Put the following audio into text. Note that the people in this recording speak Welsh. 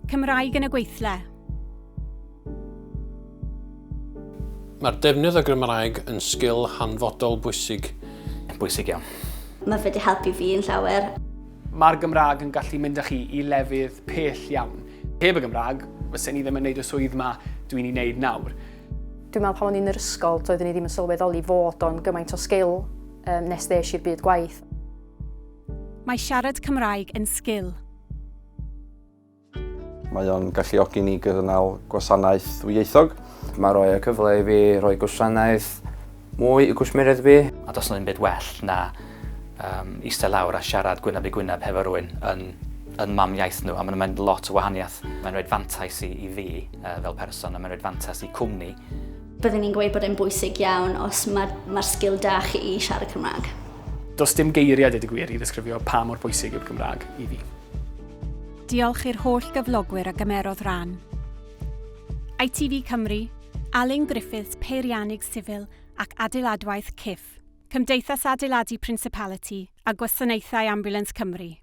Cymraeg yn y gweithle. Mae'r defnydd o Gymraeg yn sgil hanfodol bwysig. Bwysig iawn. Mae fe wedi helpu fi yn llawer. Mae'r Gymraeg yn gallu mynd â chi i lefydd pell iawn. Heb y Gymraeg, fysen ni ddim yn gwneud y swydd yma dwi'n ei wneud nawr. Dwi'n meddwl pan o'n i'n yr ysgol, doeddwn i ddim yn sylweddoli fod o'n gymaint o sgil nes ddes i'r byd gwaith. Mae siarad Cymraeg yn sgil. Mae o'n galluogi ni gynnal gwasanaeth ddwyieithog. Mae rhoi y cyfle i fi rhoi gwasanaeth mwy i gwsmeriaid fi. A does yna ddim byd well na eistedd lawr a siarad gwyneb i gwyneb hefo rhywun yn mam iaith nhw, a mae'n mynd lot o wahaniaeth. Mae'n rhaid fantais i fi fel person, a mae'n rhaid fantais i cwmni. Byddwn ni'n gweud bod e'n bwysig iawn os mae'r sgil da chi i siarad Cymraeg. Does dim geiriad ydy gwir i ddisgrifio pa mor bwysig yw'r Gymraeg i fi. Diolch i'r holl gyflogwyr a gymerodd ran. ITV Cymru, Aling Griffiths Peiriannig Sifil ac Adeiladwaith CIF, Cymdeithas Adeiladu Principality a Gwasanaethau Ambulance Cymru.